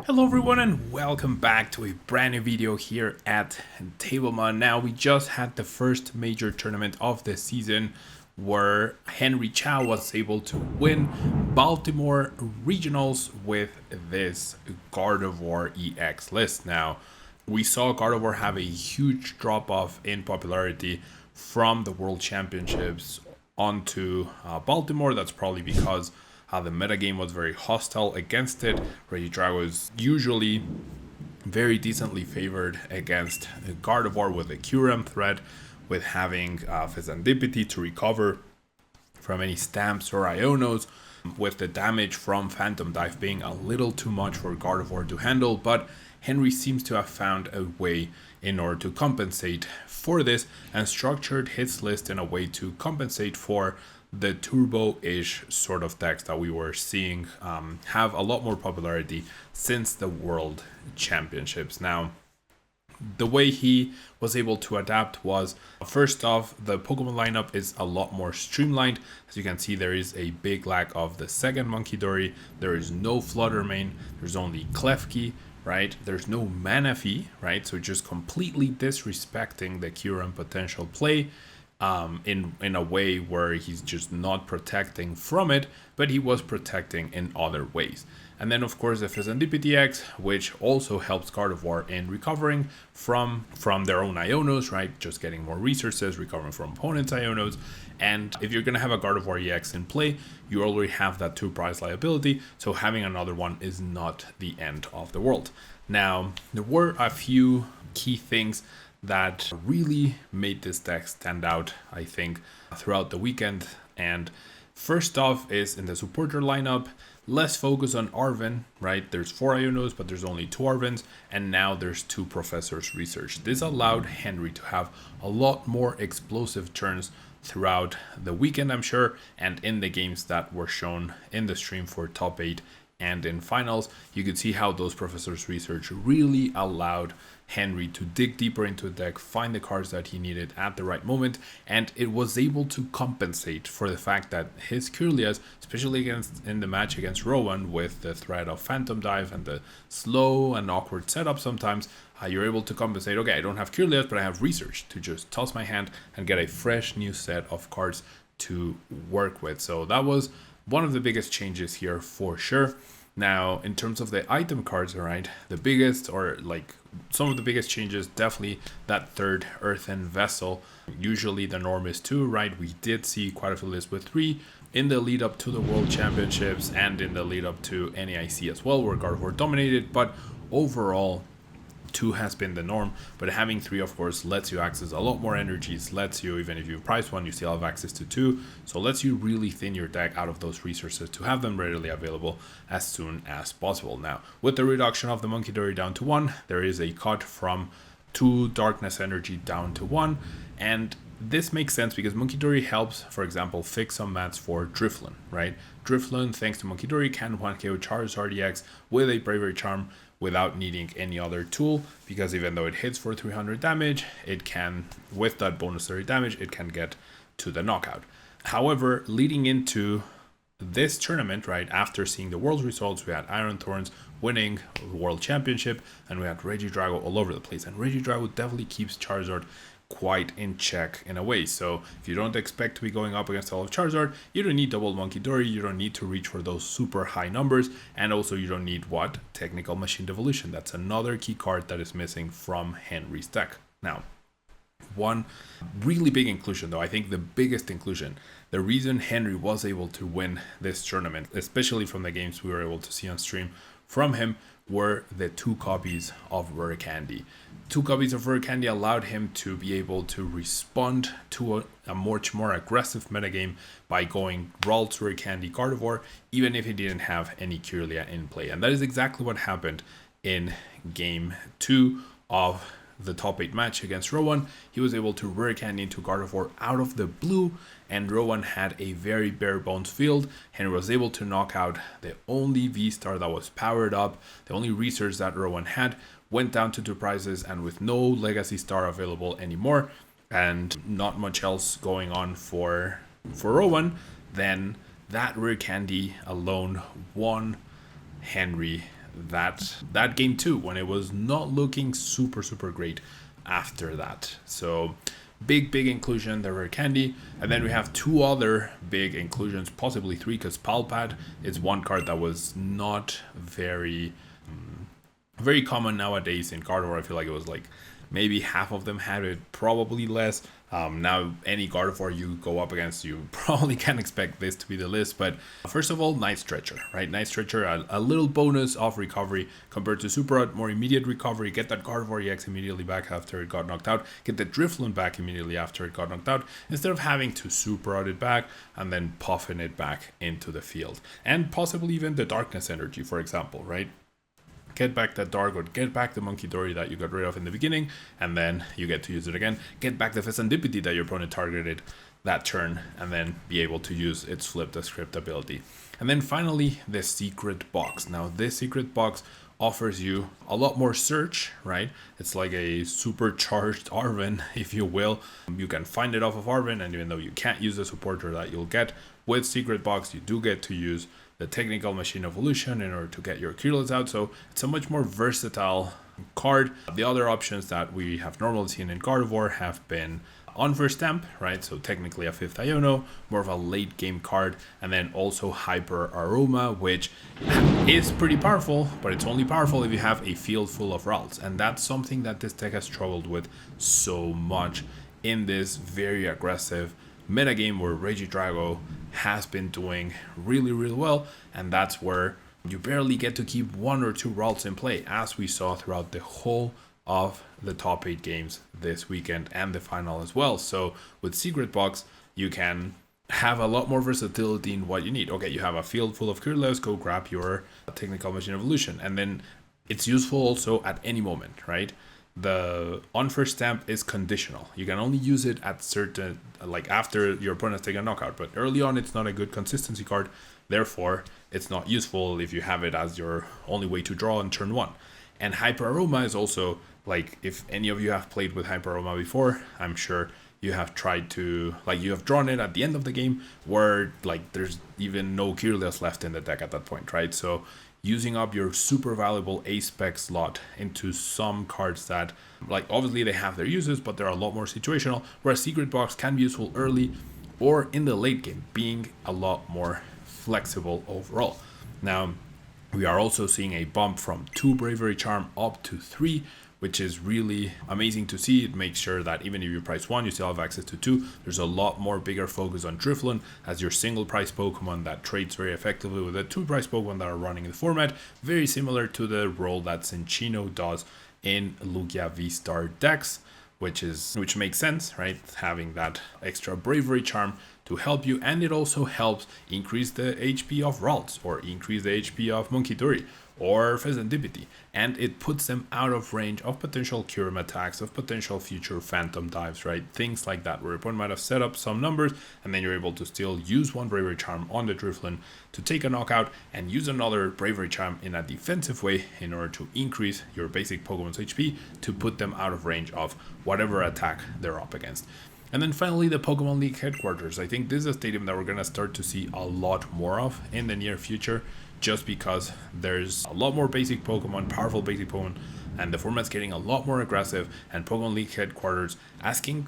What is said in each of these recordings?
Hello everyone and welcome back to a brand new video here at tablemon. Now we just had the first major tournament of the season where Henry Chow was able to win Baltimore regionals with this Gardevoir EX list. Now we saw Gardevoir have a huge drop off in popularity from the World Championships onto Baltimore. That's probably because the metagame was very hostile against it. Regidrago is usually very decently favored against Gardevoir with a QRM threat, with having Fezandipiti to recover from any stamps or Ionos, with the damage from Phantom Dive being a little too much for Gardevoir to handle. But Henry seems to have found a way in order to compensate for this and structured his list in a way to compensate for the turbo-ish sort of decks that we were seeing have a lot more popularity since the World Championships. Now, the way he was able to adapt was, first off, the Pokemon lineup is a lot more streamlined. As you can see, there is a big lack of the second Munkidori. There is no Fluttermane. There's only Klefki, right? There's no Manaphy, right? So just completely disrespecting the QRM potential play. In a way where he's just not protecting from it, but he was protecting in other ways. And then of course the Fezandipiti X, which also helps Gardevoir in recovering from their own Ionos, right? Just getting more resources, recovering from opponents' Ionos. And if you're gonna have a Gardevoir EX in play, you already have that 2 prize liability, so having another one is not the end of the world. Now, there were a few key things that really made this deck stand out, I think, throughout the weekend. And first off is in the supporter lineup, less focus on Arven, right? There's 4 Ionos, but there's only 2 Arvens, and now there's 2 Professor's Research. This allowed Henry to have a lot more explosive turns throughout the weekend, I'm sure, and in the games that were shown in the stream for top 8 and in finals. You could see how those Professor's Research really allowed Henry to dig deeper into the deck, find the cards that he needed at the right moment, and it was able to compensate for the fact that his Kirlias, especially in the match against Rowan with the threat of Phantom Dive and the slow and awkward setup sometimes, you're able to compensate. Okay, I don't have Kirlias, but I have Research to just toss my hand and get a fresh new set of cards to work with. So that was one of the biggest changes here for sure. Now, in terms of the item cards, all right, the biggest, or like some of the biggest changes, definitely that third Earthen Vessel. Usually the norm is 2, right? We did see quite a few lists with 3 in the lead up to the World Championships and in the lead up to NAIC as well, where Gardevoir dominated, but overall 2 has been the norm. But having 3, of course, lets you access a lot more energies, lets you, even if you price 1, you still have access to 2, so lets you really thin your deck out of those resources to have them readily available as soon as possible. Now, with the reduction of the Munkidori down to 1, there is a cut from 2 Darkness Energy down to 1, and this makes sense because Munkidori helps, for example, fix some mats for Drifloon, right? Drifloon, thanks to Munkidori, can 1KO Charizard EX with a Bravery Charm without needing any other tool, because even though it hits for 300 damage, it can, with that bonus 30 damage, it can get to the knockout. However, leading into this tournament, right, after seeing the world results, we had Iron Thorns winning the World Championship, and we had Regidrago all over the place, and Regidrago definitely keeps Charizard quite in check in a way. So if you don't expect to be going up against all of Charizard, you don't need double Munkidori, you don't need to reach for those super high numbers, and also you don't need what? Technical Machine Devolution. That's another key card that is missing from Henry's deck. Now, one really big inclusion though, I think the biggest inclusion, the reason Henry was able to win this tournament, especially from the games we were able to see on stream from him, were the 2 copies of Rare Candy. 2 copies of Rare Candy allowed him to be able to respond to a much more aggressive metagame by going Ralts, Rare Candy, Gardevoir, even if he didn't have any Kirlia in play. And that is exactly what happened in game 2 of the top 8 match against Rowan. He was able to Rare Candy into Gardevoir out of the blue, and Rowan had a very bare bones field. Henry was able to knock out the only V-Star that was powered up, the only research that Rowan had, went down to 2 prizes, and with no Legacy Star available anymore, and not much else going on for Rowan, then that Rare Candy alone won Henry that game too, when it was not looking super great after that. So big inclusion, the Rare Candy. And then we have two other big inclusions, possibly three, because Pal Pad is one card that was not very common nowadays in Gardevoir. I feel like it was like maybe half of them had it, probably less. Now any Gardevoir you go up against, you probably can expect this to be the list. But first of all, Night Stretcher, right? Night Stretcher, a little bonus of recovery compared to Super Rod, more immediate recovery. Get that Gardevoir EX immediately back after it got knocked out. Get the Drifloon back immediately after it got knocked out, instead of having to Super Rod it back and then puffing it back into the field. And possibly even the Darkness Energy, for example, right? Get back that Dark, or get back the Munkidori that you got rid of in the beginning, and then you get to use it again. Get back the Fezandipiti that your opponent targeted that turn, and then be able to use its Flip the Script ability. And then finally, the Secret Box. Now, this Secret Box offers you a lot more search, right? It's like a supercharged Arven, if you will. You can find it off of Arven, and even though you can't use the supporter that you'll get with Secret Box, you do get to use the Technical Machine Evolution in order to get your Kirlias out. So it's a much more versatile card. The other options that we have normally seen in Gardevoir have been on first stamp, right? So technically a 5th Iono, more of a late game card, and then also Hyper Aroma, which is pretty powerful, but it's only powerful if you have a field full of Ralts. And that's something that this deck has struggled with so much in this very aggressive metagame where Regidrago has been doing really well, and that's where you barely get to keep 1 or 2 Ralts in play, as we saw throughout the whole of the top 8 games this weekend and the final as well. So with Secret Box, you can have a lot more versatility in what you need. Okay, you have a field full of Kirlias, go grab your Technical Machine Evolution, and then it's useful also at any moment, right? The on first stamp is conditional. You can only use it at certain, like after your opponent has taken a knockout, but early on it's not a good consistency card. Therefore, it's not useful if you have it as your only way to draw on turn 1. And Hyper Aroma is also, like, if any of you have played with Hyper Aroma before, I'm sure you have tried to, like, you have drawn it at the end of the game where, like, there's even no Kirlias left in the deck at that point, right? So using up your super valuable A-spec slot into some cards that, like, obviously they have their uses, but they're a lot more situational, whereas Secret Box can be useful early or in the late game, being a lot more flexible overall. Now, we are also seeing a bump from 2 Bravery Charm up to 3, which is really amazing to see. It makes sure that even if you price 1, you still have access to 2. There's a lot more bigger focus on Drifloon as your single price Pokemon that trades very effectively with the 2 price Pokemon that are running in the format. Very similar to the role that Cinccino does in Lugia V-Star decks, which makes sense, right? Having that extra Bravery Charm to help you, and it also helps increase the HP of Ralts, or increase the HP of Munkidori, or Fezandipiti, and it puts them out of range of potential Kyurem attacks, of potential future Phantom Dives, right? Things like that, where your opponent might have set up some numbers, and then you're able to still use 1 Bravery Charm on the Drifloon to take a knockout, and use another Bravery Charm in a defensive way in order to increase your basic Pokemon's HP to put them out of range of whatever attack they're up against. And then finally, the Pokemon League headquarters. I think this is a stadium that we're going to start to see a lot more of in the near future, just because there's a lot more basic Pokemon, powerful basic Pokemon, and the format's getting a lot more aggressive, and Pokemon League headquarters asking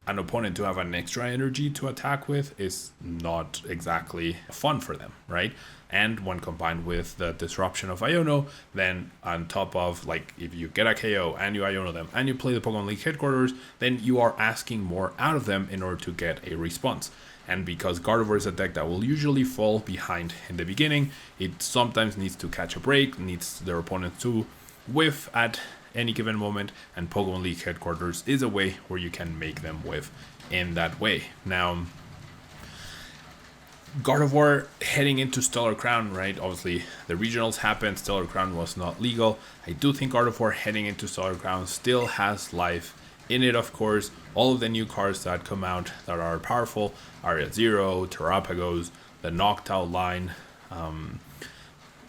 an opponent to have an extra energy to attack with is not exactly fun for them, right? And when combined with the disruption of Iono, then on top of, like, if you get a KO and you Iono them and you play the Pokemon League headquarters, then you are asking more out of them in order to get a response. And because Gardevoir is a deck that will usually fall behind in the beginning, it sometimes needs to catch a break, needs their opponent to whiff at any given moment, and Pokemon League headquarters is a way where you can make them whiff in that way. Now, Gardevoir heading into Stellar Crown, right? Obviously, the regionals happened, Stellar Crown was not legal. I do think Gardevoir heading into Stellar Crown still has life in it, of course. All of the new cards that come out that are powerful, Area Zero, Terrapagos, the Noctowl line,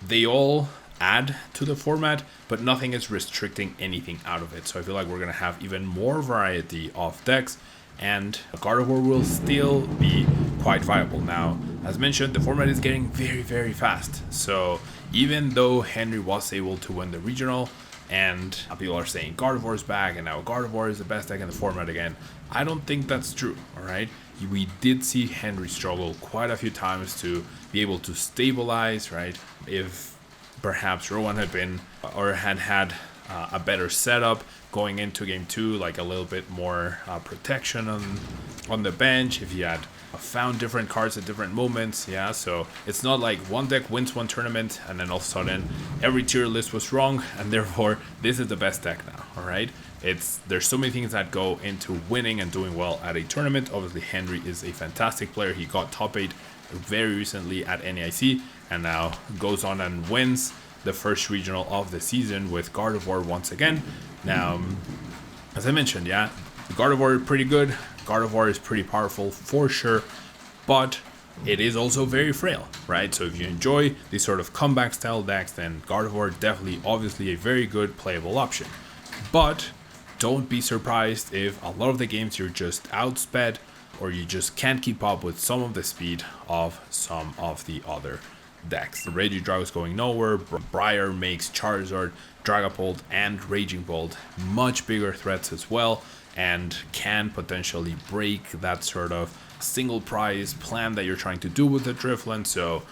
they all add to the format, but nothing is restricting anything out of it. So I feel like we're going to have even more variety of decks, and Gardevoir will still be quite viable. Now, as mentioned, the format is getting very fast, so even though Henry was able to win the regional, and people are saying Gardevoir is back and now Gardevoir is the best deck in the format again. I don't think that's true, alright? We did see Henry struggle quite a few times to be able to stabilize, right? If perhaps Rowan had been or had a better setup going into game 2, like a little bit more protection on the bench, if he had found different cards at different moments, yeah, so it's not like one deck wins one tournament and then all of a sudden every tier list was wrong and therefore this is the best deck now, alright? There's so many things that go into winning and doing well at a tournament. Obviously Henry is a fantastic player. He got top 8 very recently at NAIC and now goes on and wins the first regional of the season with Gardevoir once again. Now, as I mentioned, yeah, Gardevoir is pretty good. Gardevoir is pretty powerful for sure, but it is also very frail, right? So if you enjoy these sort of comeback style decks, then Gardevoir definitely obviously a very good playable option. But don't be surprised if a lot of the games you're just outsped or you just can't keep up with some of the speed of some of the other decks. Regidrago is going nowhere. Briar makes Charizard, Dragapult, and Raging Bolt much bigger threats as well, and can potentially break that sort of single prize plan that you're trying to do with the Drifloon. So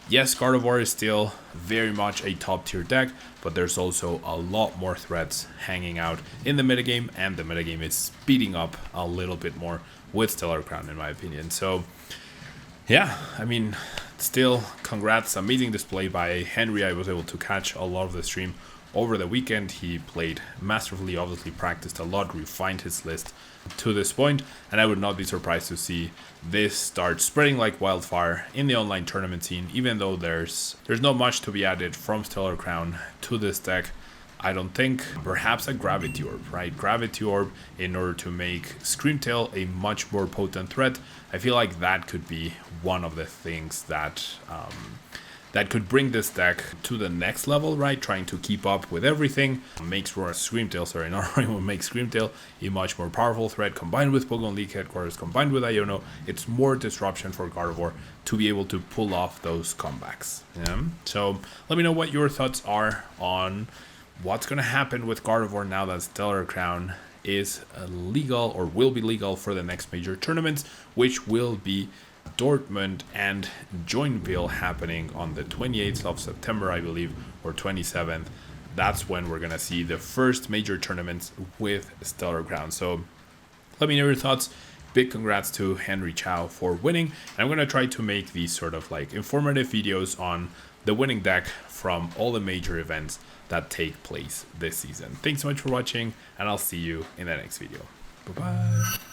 yes, Gardevoir is still very much a top tier deck, but there's also a lot more threats hanging out in the metagame, and the metagame is speeding up a little bit more with Stellar Crown in my opinion. So yeah, I mean, still congrats, amazing display by Henry. I was able to catch a lot of the stream over the weekend. He played masterfully, obviously practiced a lot, refined his list to this point, and I would not be surprised to see this start spreading like wildfire in the online tournament scene, even though there's not much to be added from Stellar Crown to this deck. I don't think. Perhaps a Gravity Orb, right? Gravity Orb in order to make Screamtail a much more potent threat. I feel like that could be one of the things that that could bring this deck to the next level, right? Trying to keep up with everything. Makes Screamtail a much more powerful threat, combined with Pokemon League Headquarters, combined with Iono. It's more disruption for Gardevoir to be able to pull off those comebacks. Yeah? So let me know what your thoughts are on what's going to happen with Gardevoir now that Stellar Crown is legal or will be legal for the next major tournaments, which will be Dortmund and Joinville happening on the 28th of September, I believe, or 27th. That's when we're going to see the first major tournaments with Stellar Crown. So let me know your thoughts. Big congrats to Henry Chow for winning. And I'm going to try to make these sort of like informative videos on the winning deck from all the major events that take place this season. Thanks so much for watching, and I'll see you in the next video. Bye-bye.